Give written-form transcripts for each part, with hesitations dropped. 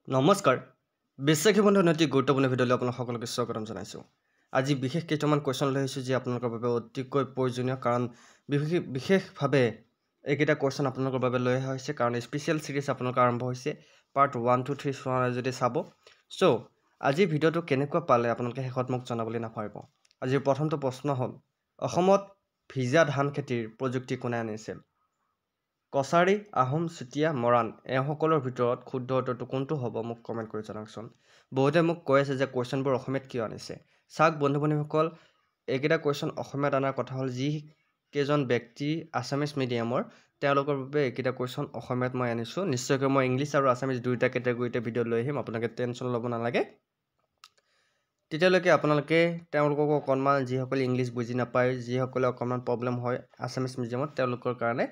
নমস্কাৰ বিশ্বাসী বন্ধু অতি গুৰুত্বপূৰ্ণ ভিডিঅ'লৈ আপোনাক সকলোকে স্বাগতম জনাইছোঁ আজি বিশেষ কেইটামান কুৱেশ্যন লৈ আহিছোঁ যি আপোনালোকৰ বাবে অতিকৈ প্ৰয়োজনীয় কাৰণ বিশেষভাৱে এইকেইটা কুৱেশ্যন আপোনালোকৰ বাবে লৈ অহা হৈছে কাৰণ স্পেচিয়েল চিৰিজ আপোনালোকৰ আৰম্ভ হৈছে পাৰ্ট 1 2 3 চোৱা যদি চাব চ' আজিৰ ভিডিঅ'টো কেনেকুৱা পালে আপোনালোকে শেষত মোক জনাবলৈ নাপাহৰিব আজিৰ প্ৰথমটো প্ৰশ্ন হ'ল অসমত ভিজা ধান খেতিৰ প্ৰযুক্তি কোনে আনিছিল কছাৰী আহোম চুতীয়া মৰাণ এওঁসকলৰ ভিতৰত শুদ্ধ উত্তৰটো কোনটো হ'ব মোক কমেণ্ট কৰি জনাওকচোন বহুতে মোক কৈ আছে যে কুৱেশ্যনবোৰ অসমীয়াত কিয় আনিছে চাওক বন্ধু বান্ধৱীসকল এইকেইটা কুৱেশ্যন অসমীয়াত অনাৰ কথা হ'ল যি কেইজন ব্যক্তি আছামিজ মিডিয়ামৰ তেওঁলোকৰ বাবে এইকেইটা কুৱেশ্যন অসমীয়াত মই আনিছোঁ নিশ্চয়কৈ মই ইংলিছ আৰু আছামিজ দুয়োটা কেটেগৰীতে ভিডিঅ' লৈ আহিম আপোনালোকে টেনশ্যন ল'ব নালাগে তেতিয়ালৈকে আপোনালোকে তেওঁলোকক অকণমান যিসকলে ইংলিছ বুজি নাপায় যিসকলে অকণমান প্ৰব্লেম হয় আছামিজ মিডিয়ামত তেওঁলোকৰ কাৰণে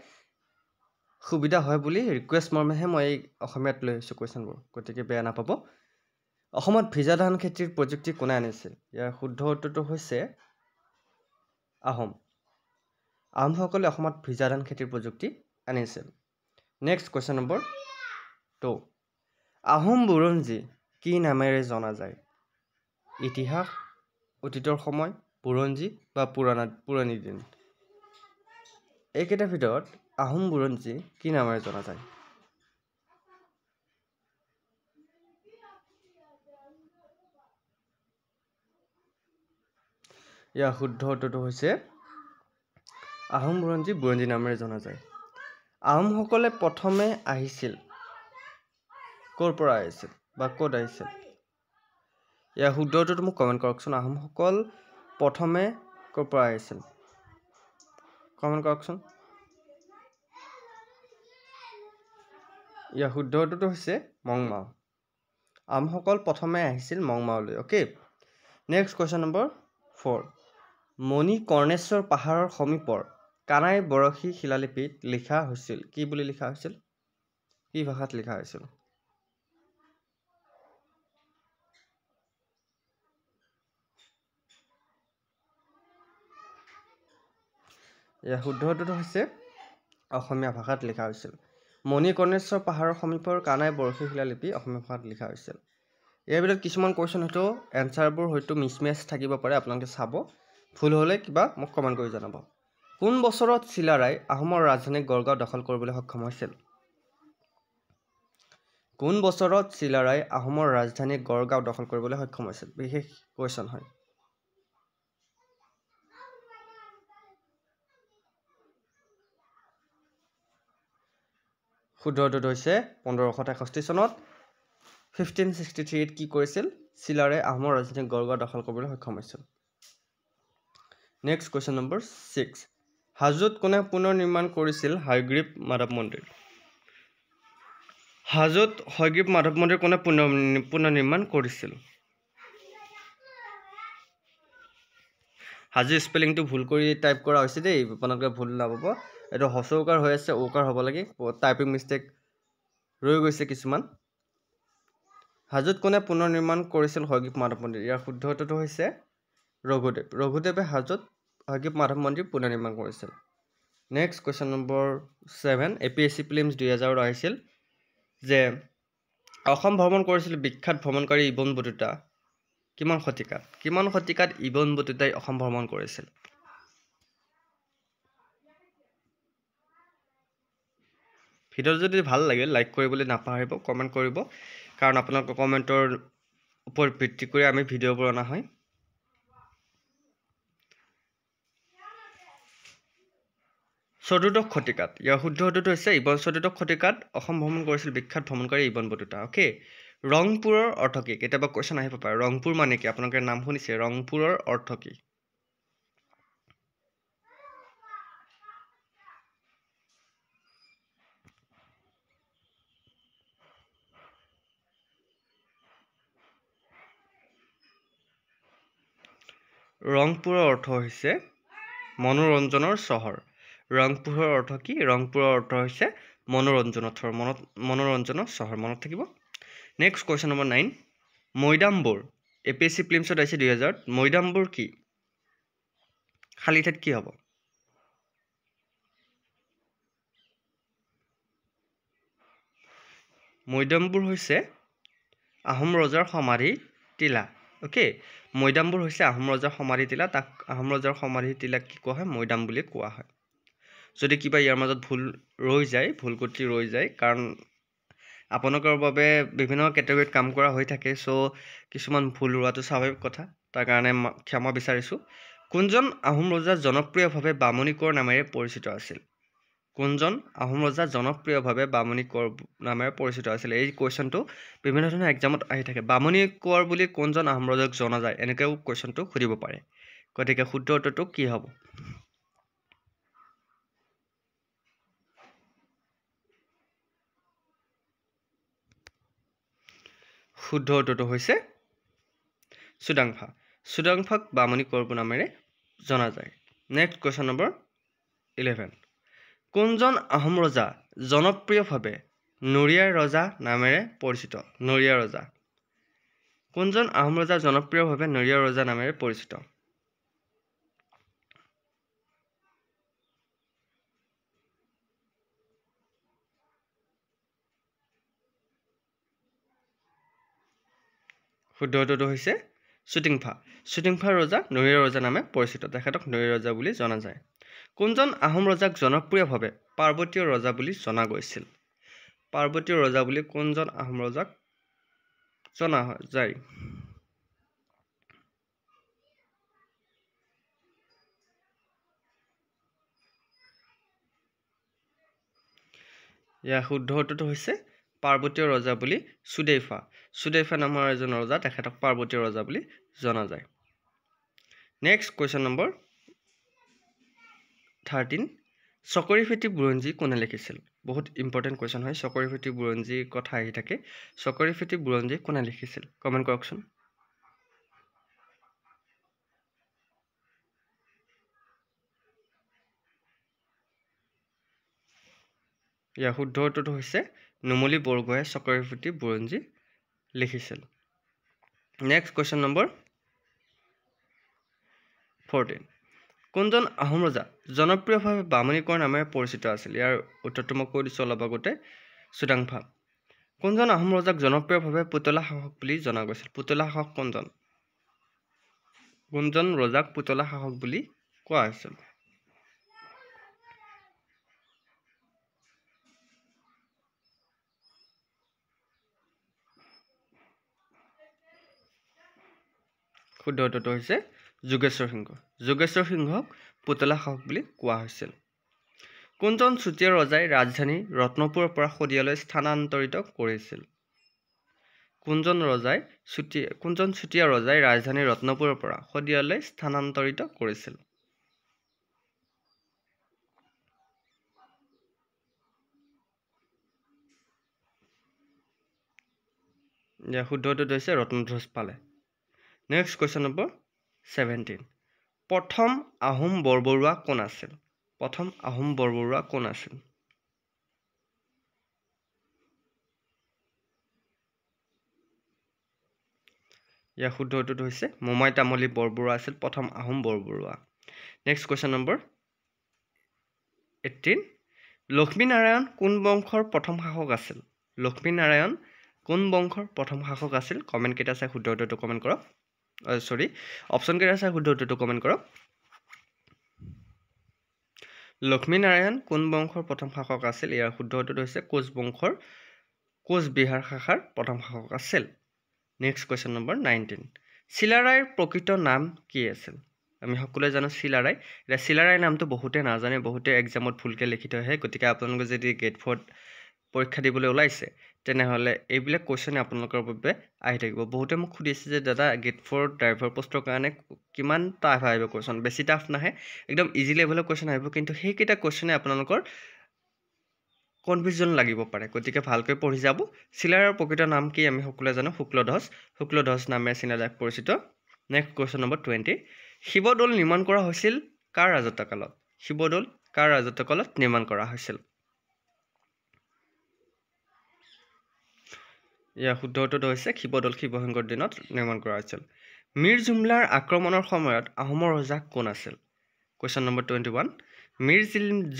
সুবিধা হয় বুলি ৰিকুৱেষ্ট মৰ্মেহে মই অসমীয়াত লৈ আহিছোঁ কুৱেশ্যনবোৰ গতিকে বেয়া নাপাব অসমত ভিজা ধান খেতিৰ প্ৰযুক্তি কোনে আনিছিল ইয়াৰ শুদ্ধ উত্তৰটো হৈছে আহোমসকলে অসমত ভিজা ধান খেতিৰ প্ৰযুক্তি আনিছিল নেক্সট কুৱেশ্যন নম্বৰ 2 আহোম বুৰঞ্জী কি নামেৰে জনা যায় ইতিহাস অতীতৰ সময় বুৰঞ্জী বা পুৰণি দিন এইকেইটাৰ ভিতৰত আহোম বুৰঞ্জী কি নামেৰে জনা যায় ইয়াৰ শুদ্ধ উত্তৰটো হৈছে আহোম বুৰঞ্জী নামেৰে জনা যায় আহোমসকলে প্ৰথমে আহিছিল ক'ৰ পৰা আহিছিল বা ক'ত আহিছিল ইয়াৰ শুদ্ধ উত্তৰটো মোক কমেণ্ট কৰকচোন আহোমসকল প্ৰথমে ক'ৰ পৰা আহিছিল কমেণ্ট কৰকচোন ইয়াৰ শুদ্ধ উত্তৰটো হৈছে মংমাও আহোমসকল প্ৰথমে আহিছিল মংমাওলৈ okay next question number 4 Manikarneswar পাহাৰৰ সমীপৰ কানাই বৰশী শিলালিপিত লিখা হৈছিল কি বুলি লিখা হৈছিল কি ভাষাত লিখা হৈছিল ইয়াৰ শুদ্ধ উত্তৰটো হৈছে অসমীয়া ভাষাত লিখা হৈছিল মণিকৰ্ণেশ্বৰ পাহাৰৰ সমীপৰ কানাই বৰশী শিলালিপি অসমীয়া ভাষাত লিখা হৈছিল ইয়াৰ ভিতৰত কিছুমান কুৱেশ্যন হয়তো এনচাৰবোৰ হয়তো মিছমেচ থাকিব পাৰে আপোনালোকে চাব ভুল হ'লে কিবা মোক কমেণ্ট কৰি জনাব কোন বছৰত চিলাৰাই আহোমৰ ৰাজধানী গড়গাঁও দখল কৰিবলৈ সক্ষম হৈছিল কোন বছৰত চিলাৰাই আহোমৰ ৰাজধানী গড়গাঁও দখল কৰিবলৈ সক্ষম হৈছিল বিশেষ কুৱেশ্যন হয় শুদ্ধ উত্তৰটো হৈছে 1563 চনত 1563 কি কৰিছিল চিলাৰে আহোমৰ ৰাজধানী গড়গাঁও দখল কৰিবলৈ সক্ষম হৈছিল নেক্সট কুৱেশ্যন নম্বৰ 6 হাজোত কোনে পুনৰ নিৰ্মাণ কৰিছিল হয়গ্ৰীৱ মাধৱ মন্দিৰ হাজোত হয়গ্ৰীৱ মাধৱ মন্দিৰ কোনে পুনৰ নিৰ্মাণ কৰিছিল হাজো স্পেলিংটো ভুল কৰি টাইপ কৰা হৈছে দেই আপোনালোকে ভুল নাপাব এইটো হচৌকাৰ হৈ আছে ওকাৰ হ'ব লাগে টাইপিং মিষ্টেক ৰৈ গৈছে কিছুমান হাজোত কোনে পুনৰ নিৰ্মাণ কৰিছিল হয়গ্ৰীৱ মাধৱ মন্দিৰ ইয়াৰ শুদ্ধ উত্তৰটো হৈছে ৰঘুদেৱে হাজোত হয়গ্ৰীৱ মাধৱ মন্দিৰ পুনৰ নিৰ্মাণ কৰিছিল next question number 7 APSC prelims 2000 আহিছিল যে অসম ভ্ৰমণ কৰিছিল বিখ্যাত ভ্ৰমণকাৰী ইবন বটুতা কিমান শতিকাত ইবন বটুতাই অসম ভ্ৰমণ কৰিছিল ভিডিঅ' যদি ভাল লাগে লাইক কৰিবলৈ নাপাহৰিব কমেণ্ট কৰিব কাৰণ আপোনালোকৰ কমেণ্টৰ ওপৰত ভিত্তি কৰি আমি ভিডিঅ'বোৰ অনা হয় চতুৰ্দশ শতিকাত ইয়াৰ শুদ্ধ উত্তৰটো হৈছে চতুৰ্দশ শতিকাত অসম ভ্ৰমণ কৰিছিল বিখ্যাত ভ্ৰমণকাৰী ইবন বটুতা অ'কে ৰংপুৰৰ অৰ্থ কি কেতিয়াবা কুৱেশ্যন আহিব পাৰে ৰংপুৰ মানে কি আপোনালোকে নাম শুনিছে ৰংপুৰৰ অৰ্থ কি ৰংপুৰৰ অৰ্থ হৈছে মনোৰঞ্জনৰ চহৰ ৰংপুৰৰ অৰ্থ কি ৰংপুৰৰ অৰ্থ হৈছে মনোৰঞ্জনৰ চহৰ মনত থাকিব নেক্সট কুৱেশ্যন নম্বৰ 9 মৈদামবোৰ APSC প্ৰিলিমছত আহিছে 2000 মৈদামবোৰ কি খালী ঠাইত কি হ'ব মৈদামবোৰ হৈছে আহোম ৰজাৰ সমাধি টিলা ওকে মৈদামবোৰ হৈছে আহোম ৰজাৰ সমাধি টিলা তাক আহোম ৰজাৰ সমাধি টিলাক কি কোৱা হয় মৈদাম বুলি কোৱা হয় যদি কিবা ইয়াৰ মাজত ভুল ৰৈ যায় ভুল কুটি ৰৈ যায় কাৰণ আপোনালোকৰ বাবে বিভিন্ন কেটেগৰীত কাম কৰা হৈ থাকে সো কিছুমান ভুল ৰোৱাটো স্বাভাৱিক কথা তাৰ কাৰণে ক্ষমা বিচাৰিছোঁ কোনজন আহোম ৰজা জনপ্ৰিয়ভাৱে বামুণী কোঁৱৰ নামেৰে পৰিচিত আছিল কোনজন আহোম ৰজা জনপ্ৰিয়ভাৱে বামুণী কোঁৱৰ নামেৰে পৰিচিত আছিল এই কুৱেশ্যনটো বিভিন্ন ধৰণৰ এক্সামত আহি থাকে বামুণী কোঁৱৰ বুলি কোনজন আহোম ৰজাক জনা যায় এনেকৈও কুৱেশ্যনটো সুধিব পাৰে গতিকে শুদ্ধ উত্তৰটো কি হ'ব শুদ্ধ উত্তৰটো হৈছে চুডাংফা চুডাংফাক বামুণী কোঁৱৰ নামেৰে জনা যায় নেক্সট কুৱেশ্যন নম্বৰ 11 কোনজন আহোম ৰজা জনপ্ৰিয়ভাৱে নৰিয়াৰ ৰজা নামেৰে পৰিচিত নৰিয়া ৰজা কোনজন আহোম ৰজা জনপ্ৰিয়ভাৱে নৰিয়া ৰজা নামেৰে পৰিচিত শুদ্ধ উত্তৰটো হৈছে চুটিংফা ৰজা নৰিয়া ৰজা নামে পৰিচিত তেখেতক নৰিয়া ৰজা বুলি জনা যায় কোনজন আহোম ৰজাক জনপ্ৰিয়ভাৱে পাৰ্বতীয় ৰজা বুলি জনা গৈছিল পাৰ্বতীয় ৰজা বুলি কোনজন আহোম ৰজাক জনা যায় ইয়াৰ শুদ্ধ উত্তৰটো হৈছে পাৰ্বতীয় ৰজা বুলি সুদেফা নামৰ এজন ৰজা তেখেতক পাৰ্বতীয় ৰজা বুলি জনা যায় নেক্সট কুৱেশ্যন নম্বৰ 13 চকৰিফেটি বুৰঞ্জী কোনে লিখিছিল বহুত ইম্পৰ্টেণ্ট কুৱেশ্যন হয় চকৰিফেটি বুৰঞ্জীৰ কথা আহি থাকে চকৰিফেটি বুৰঞ্জী কোনে লিখিছিল কমেণ্ট কৰকচোন ইয়াৰ শুদ্ধ উত্তৰটো হৈছে নুমলী বৰগোহাঁয়ে চকৰিফেটি বুৰঞ্জী লিখিছিল নেক্সট কুৱেশ্যন নম্বৰ 14 কোনজন আহোম ৰজা জনপ্ৰিয়ভাৱে বামুণী কোঁৱৰ নামেৰে পৰিচিত আছিল ইয়াৰ উত্তৰটো মই কৈ দিছোঁ অলপ আগতে চুডাংফা কোনজন আহোম ৰজাক জনপ্ৰিয়ভাৱে পুতলা শাসক বুলি জনা গৈছিল পুতলা শাসক কোনজন ৰজাক পুতলা শাসক বুলি কোৱা হৈছিল শুদ্ধ উত্তৰটো হৈছে যোগেশ্বৰ সিংহক পুতলা শাসক বুলি কোৱা হৈছিল কোনজন চুতীয়া ৰজাই ৰাজধানী ৰত্নপুৰৰ পৰা শদিয়ালৈ স্থানান্তৰিত কৰিছিল কোনজন চুতীয়া ৰজাই ৰাজধানী ৰত্নপুৰৰ পৰা শদিয়ালৈ স্থানান্তৰিত কৰিছিল ইয়াৰ শুদ্ধ উত্তৰটো হৈছে ৰত্নধ্বজ পালে নেক্সট কুৱেশ্যন নম্বৰ 17 প্ৰথম আহোম বৰবৰুৱা কোন আছিল ইয়াৰ শুদ্ধ উত্তৰটো হৈছে মোমাই তামুলী বৰবৰুৱা আছিল প্ৰথম Ahom Borbarua next question number 18 Lakshminarayan কোন বংশৰ প্ৰথম শাসক আছিল কমেণ্ট কেইটা চাই শুদ্ধ উত্তৰটো কমেণ্ট কৰক অপশ্যন কেইটা চাই শুদ্ধ উত্তৰটো কমেণ্ট কৰক লক্ষ্মীনাৰায়ণ কোন বংশৰ প্ৰথম শাসক আছিল ইয়াৰ শুদ্ধ উত্তৰটো হৈছে কোচবিহাৰ শাখাৰ প্ৰথম শাসক আছিল নেক্সট কুৱেশ্যন নম্বৰ 19 চিলাৰায়ৰ প্ৰকৃত নাম কি আছিল আমি সকলোৱে জানো চিলাৰায় এতিয়া চিলাৰায় নামটো বহুতে নাজানে বহুতে এক্সামত ভুলকৈ লিখি থৈ আহে গতিকে আপোনালোকে যদি গেট 4 পৰীক্ষা দিবলৈ ওলাইছে তেনেহ'লে এইবিলাক কুৱেশ্যনে আপোনালোকৰ বাবে আহি থাকিব বহুতে মোক সুধিছে যে দাদা গেট 4 ড্ৰাইভাৰ পোষ্টৰ কাৰণে কিমান টাফ আহিব কুৱেশ্যন বেছি টাফ নাহে একদম ইজি লেভেলৰ কুৱেশ্যন আহিব কিন্তু সেইকেইটা কুৱেশ্যনে আপোনালোকৰ কনফিউজন লাগিব পাৰে গতিকে ভালকৈ পঢ়ি যাব চিলাৰায়ৰ প্ৰকৃত নাম কি আমি সকলোৱে জানো শুক্লধ্বজ নামেৰে চিলাৰায় পৰিচিত নেক্সট কুৱেশ্যন নম্বৰ 20 শিৱদৌল নিৰ্মাণ কৰা হৈছিল কাৰ ৰাজত্বকালত নিৰ্মাণ কৰা হৈছিল ইয়াৰ শুদ্ধ উত্তৰটো হৈছে শিৱদৌল শিৱসিংহৰ দিনত নিৰ্মাণ কৰা হৈছিল মীৰ জুমলাৰ আক্ৰমণৰ সময়ত আহোমৰ ৰজা কোন আছিল কুৱেশ্যন নম্বৰ 21 মীৰ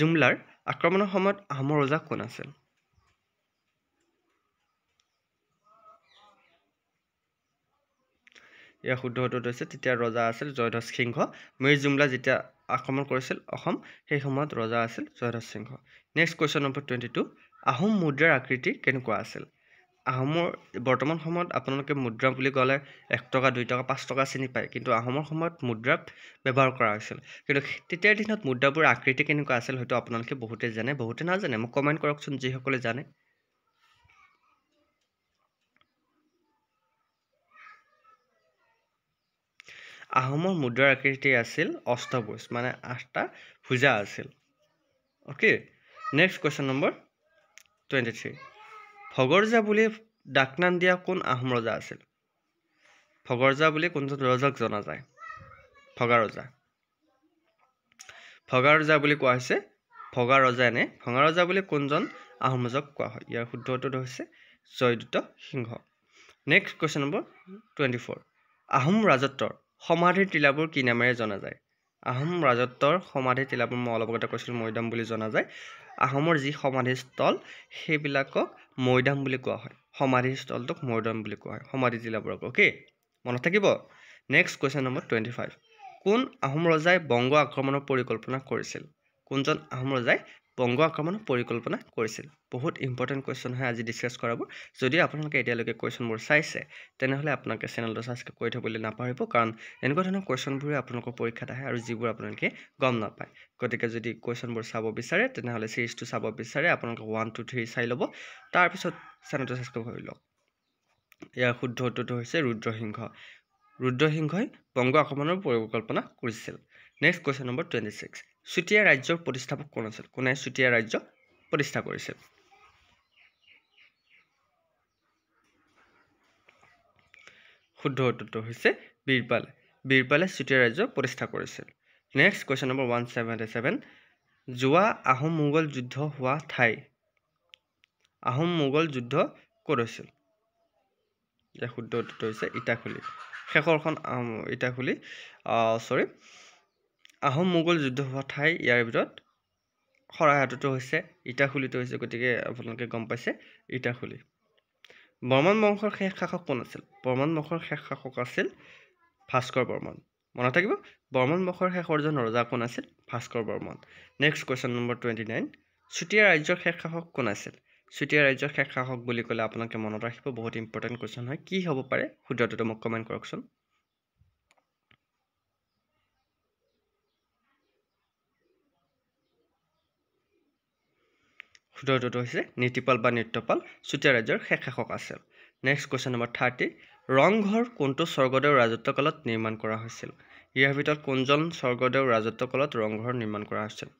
জুমলাৰ আক্ৰমণৰ সময়ত আহোমৰ ৰজা কোন আছিল ইয়াৰ শুদ্ধ উত্তৰটো হৈছে তেতিয়া ৰজা আছিল জয়ধ্বজ সিংহ মীৰ জুমলা যেতিয়া আক্ৰমণ কৰিছিল অসম সেই সময়ত ৰজা আছিল জয়ধ্বজ সিংহ নেক্সট কুৱেশ্যন নম্বৰ 22 আহোম মুদ্ৰাৰ আকৃতি কেনেকুৱা আছিল আহোমৰ বৰ্তমান সময়ত আপোনালোকে মুদ্ৰা বুলি ক'লে 1 টকা 2 টকা 5 টকা চিনি পায় কিন্তু আহোমৰ সময়ত মুদ্ৰা ব্যৱহাৰ কৰা হৈছিল কিন্তু তেতিয়াৰ দিনত মুদ্ৰাবোৰ আকৃতি কেনেকুৱা আছিল হয়তো আপোনালোকে বহুতে জানে বহুতে নাজানে মোক কমেন্ট কৰকচোন যিসকলে জানে আহোমৰ মুদ্ৰাৰ আকৃতি আছিল অষ্টভুজ মানে 8টা ভুজা আছিল ওকে নেক্সট কুৱেশ্যন নম্বৰ 23 ভগৰজা বুলি ডাকনাম দিয়া কোন আহোম ৰজা আছিল ভগৰজা বুলি কোনজন ৰজাক জনা যায় ভগা ৰজা বুলি কোৱা হৈছে ভগা ৰজা বুলি কোনজন আহোম ৰজাক কোৱা হয় ইয়াৰ শুদ্ধ উত্তৰটো হৈছে জয়দ্ৰত সিংহ নেক্সট কুৱেশ্যন নম্বৰ 24 আহোম ৰাজত্বৰ সমাধিৰ টিলাবোৰ কি নামেৰে জনা যায় আহোম ৰাজত্বৰ সমাধিৰ টিলাবোৰ মই অলপ আগতে কৈছিলোঁ মৈদাম বুলি জনা যায় আহোমৰ যি সমাধিস্থল সেইবিলাকক মৈদাম বুলি কোৱা হয় সমাধিস্থলটোক মৈদাম বুলি কোৱা হয় সমাধি টিলাবোৰক ওকে মনত থাকিব নেক্সট কুৱেশ্যন নম্বৰ 25 কোন আহোম ৰজাই বংগ আক্ৰমণৰ পৰিকল্পনা কৰিছিল কোনজন আহোম ৰজাই বংগ আক্ৰমণৰ পৰিকল্পনা কৰিছিল বহুত ইম্পৰ্টেন্ট কুৱেশ্যন হয় আজি ডিসকাস কৰাব যদি আপোনালোকে এতিয়ালৈকে কুৱেশ্যনবোৰ চাইছে তেনেহলে আপোনালোকে চেনেলটো সাবস্ক্ৰাইব কৰি থবলৈ নাপাহৰিব কাৰণ এনেকুৱা ধৰণৰ কুৱেশ্যনবোৰে আপোনালোকৰ পৰীক্ষাত আহে আৰু যিবোৰ আপোনালোকে গম নাপায় গতিকে যদি কুৱেশ্যনবোৰ চাব বিচাৰে তেনেহলে সিৰিজটো চাব বিচাৰে আপোনালোকে 1 2 3 চাই ল'ব তাৰ পিছত চেনেলটো সাবস্ক্ৰাইব কৰি লওক ইয়াৰ শুদ্ধ উত্তৰটো হৈছে ৰুদ্ৰসিংহই বংগ আক্ৰমণৰ পৰিকল্পনা কৰিছিল নেক্সট কুৱেশ্যন নম্বৰ 26 চুতীয়া ৰাজ্যৰ প্ৰতিষ্ঠাপক কোন আছিল কোনে চুতীয়া ৰাজ্য প্ৰতিষ্ঠা কৰিছিল শুদ্ধ উত্তৰটো হৈছে বীৰপালে চুতীয়া ৰাজ্য প্ৰতিষ্ঠা কৰিছিল নেক্সট কুৱেশ্যন নম্বৰ 177 জোৱা আহোম মোগল যুদ্ধ হোৱা ঠাই আহোম মোগল যুদ্ধ ক'ত হৈছিল ইয়াৰ শুদ্ধ উত্তৰটো হৈছে ইটাখুলি শেষৰখন ইটাখুলি আহোম মোগল যুদ্ধ হোৱা ঠাই ইয়াৰ ভিতৰত শৰাইঘাটটো হৈছে ইটাখুলিটো হৈছে গতিকে আপোনালোকে গম পাইছে ইটাখুলি বৰ্মন বংশৰ শেষ শাসক কোন আছিল বৰ্মন বংশৰ শেষ শাসক আছিল ভাস্কৰ বৰ্মন মনত থাকিব বৰ্মন বংশৰ শেষৰজন ৰজা কোন আছিল Bhaskar Varman next question number 29 Chutia ৰাজ্যৰ শেষ শাসক কোন আছিল চুতীয়া ৰাজ্যৰ শেষ শাসক বুলি ক'লে আপোনালোকে মনত ৰাখিব বহুত ইম্পৰ্টেন্ট কুৱেশ্যন হয় কি হ'ব পাৰে শুদ্ধটো মোক কমেন্ট কৰকচোন শুদ্ধটো হৈছে নীতিপাল বা নিত্যপাল চুতীয়া ৰাজ্যৰ শেষ শাসক আছিল নেক্সট কুৱেশ্যন নম্বৰ 30 ৰংঘৰ কোনটো স্বৰ্গদেউৰ ৰাজত্বকালত নিৰ্মাণ কৰা হৈছিল ইয়াৰ ভিতৰত কোনজন স্বৰ্গদেউৰ ৰাজত্বকালত ৰংঘৰ নিৰ্মাণ কৰা হৈছিল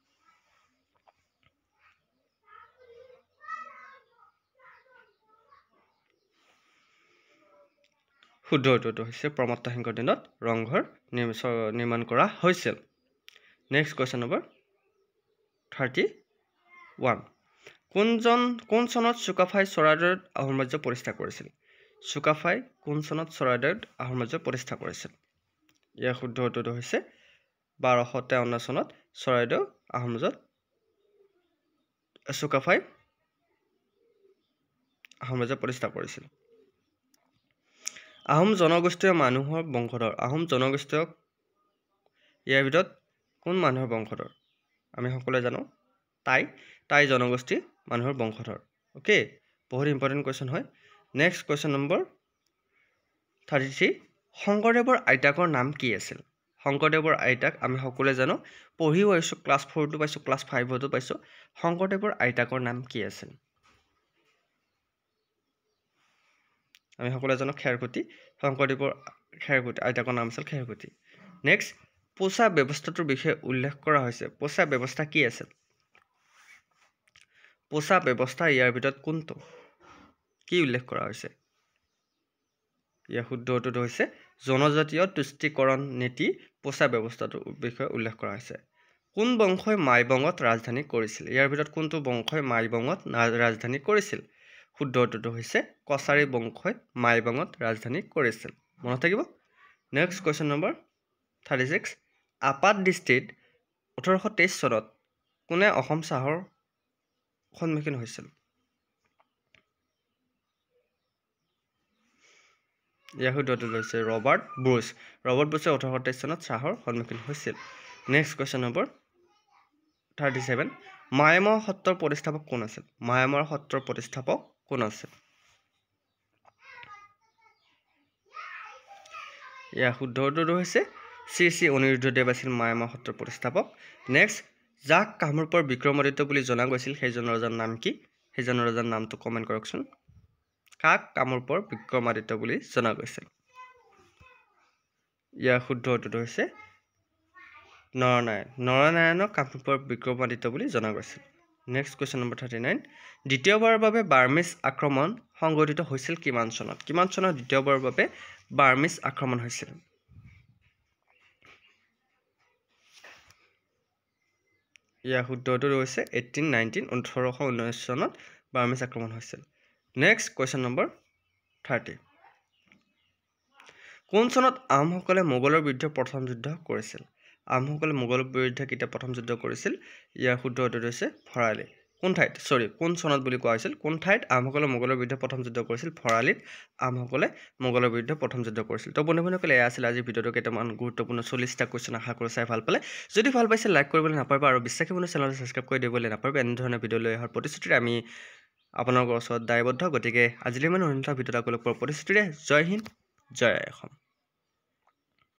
শুদ্ধ উত্তৰটো হৈছে প্ৰমত্ত সিংহৰ দিনত ৰংঘৰ নিৰ্মাণ কৰা হৈছিল নেক্সট কুৱেশ্যন নম্বৰ 31 কোন চনত চুকাফাই চৰাইদেউত আহোম ৰাজ্য প্ৰতিষ্ঠা কৰিছিল চুকাফাই কোন চনত চৰাইদেউত আহোম ৰাজ্য প্ৰতিষ্ঠা কৰিছিল ইয়াৰ শুদ্ধ উত্তৰটো হৈছে 1253 চনত চৰাইদেউ আহোম ৰাজ্যত চুকাফাই আহোম ৰাজ্য প্ৰতিষ্ঠা কৰিছিল আহোম জনগোষ্ঠীয় মানুহৰ বংশধৰ আহোম জনগোষ্ঠীয় ইয়াৰ ভিতৰত কোন মানুহৰ বংশধৰ আমি সকলোৱে জানো টাই জনগোষ্ঠী মানুহৰ বংশধৰ ওকে বহুত ইম্পৰ্টেন্ট কুৱেশ্যন হয় নেক্সট কুৱেশ্যন নম্বৰ 33 শংকৰদেৱৰ আইতাকৰ নাম কি আছিল শংকৰদেৱৰ আইতাক আমি সকলোৱে জানো পঢ়িও আহিছো ক্লাছ 4 টো পাইছো ক্লাছ 5 টো পাইছো শংকৰদেৱৰ আইতাকৰ নাম কি আছিল আমি সকলোৱে জানো খেৰকুটি শংকৰদেৱৰ আইতাকৰ নাম আছিল খেৰকুটি নেক্সট পোছা ব্যৱস্থাটোৰ বিষয়ে উল্লেখ কৰা হৈছে পোছা ব্যৱস্থা কি আছিল পোছা ব্যৱস্থা ইয়াৰ ভিতৰত কোনটো কি উল্লেখ কৰা হৈছে ইয়াৰ শুদ্ধ উত্তৰটো হৈছে জনজাতীয় তুষ্টিকৰণ নীতি পোছা ব্যৱস্থাটোৰ বিষয়ে উল্লেখ কৰা হৈছে কোন বংশই মাইবঙত ৰাজধানী কৰিছিল ইয়াৰ ভিতৰত কোনটো বংশই মাইবঙত ৰাজধানী কৰিছিল শুদ্ধ উত্তৰটো হৈছে কছাৰী বংশই মাইবঙত ৰাজধানী কৰিছিল মনত থাকিব নেক্সট কুৱেশ্যন নম্বৰ 36 আপাত দৃষ্টিত 1823 চনত কোনে অসম চাহৰ সন্মুখীন হৈছিল ইয়াৰ শুদ্ধটো হৈছে ৰবাৰ্ট ব্ৰুচ। ৰবাৰ্ট ব্ৰুচে 1823 চনত চাহৰ সন্মুখীন হৈছিল। নেক্সট কুৱেশ্যন নম্বৰ 37 মায়ামৰ সত্ৰৰ প্ৰতিষ্ঠাপক কোন আছিল? মায়ামৰ সত্ৰৰ প্ৰতিষ্ঠাপক কোন আছিল? ইয়াৰ শুদ্ধ উত্তৰটো হৈছে শ্ৰী শ্ৰী অনিৰুদ্ধদেৱ আছিল মায়ামৰ সত্ৰৰ প্ৰতিষ্ঠাপক। নেক্সট যাক কামৰূপৰ বিক্ৰমাদিত্য বুলি জনা গৈছিল সেইজন ৰজাৰ নাম কি? সেইজন ৰজাৰ নামটো কমেণ্ট কৰকচোন। কাক কামৰূপৰ বিক্ৰমাদিত্য বুলি জনা গৈছিল? ইয়াৰ শুদ্ধ উত্তৰটো হৈছে নৰনাৰায়ণ। নৰনাৰায়ণক কামৰূপৰ বিক্ৰমাদিত্য বুলি জনা গৈছিল। নেক্সট কুৱেশ্যন নম্বৰ 39 দ্বিতীয়বাৰৰ বাবে বাৰ্মিজ আক্ৰমণ সংঘটিত হৈছিল কিমান চনত? কিমান চনত দ্বিতীয়বাৰৰ বাবে বাৰ্মিজ আক্ৰমণ হৈছিল? ইয়াৰ শুদ্ধ উত্তৰটো হৈছে 1819 চনত বাৰ্মিজ আক্ৰমণ হৈছিল। নেক্সট কুৱেশ্যন নম্বৰ 30 কোন চনত আহোমসকলে মোগলৰ বিৰুদ্ধে প্ৰথম যুদ্ধ কৰিছিল? আহোমসকলে মোগলৰ বিৰুদ্ধে কেতিয়া প্ৰথম যুদ্ধ কৰিছিল? ইয়াৰ শুদ্ধ উত্তৰটো হৈছে ভৰালি। কোন চনত বুলি কোৱা হৈছিল? কোন ঠাইত আহোমসকলে মোগলৰ বিৰুদ্ধে প্ৰথম যুদ্ধ কৰিছিল? ভৰালিত আহোমসকলে মোগলৰ বিৰুদ্ধে প্ৰথম যুদ্ধ কৰিছিল। তো বন্ধুসকলে এয়া আছিল আজিৰ ভিডিঅ'টো কেইটামান গুৰুত্বপূৰ্ণ 40টা কুৱেশ্যন আশা কৰোঁ চাই ভাল পালে। যদি ভাল পাইছে লাইক কৰিবলৈ নাপাহৰিব আৰু বিশ্বাসী বন্ধু চেনেলটো ছাবস্ক্ৰাইব কৰি দিবলৈ নাপাহৰিব। এনেধৰণৰ ভিডিঅ' লৈ অহাৰ প্ৰতিশ্ৰুতিৰে আমি আপোনালোকৰ ওচৰত দায়বদ্ধ। গতিকে আজিলৈ ইমান ভিডিঅ'ত আকৌ লগ পোৱাৰ প্ৰতিশ্ৰুতিৰে জয় হিন্দ জয় অসম।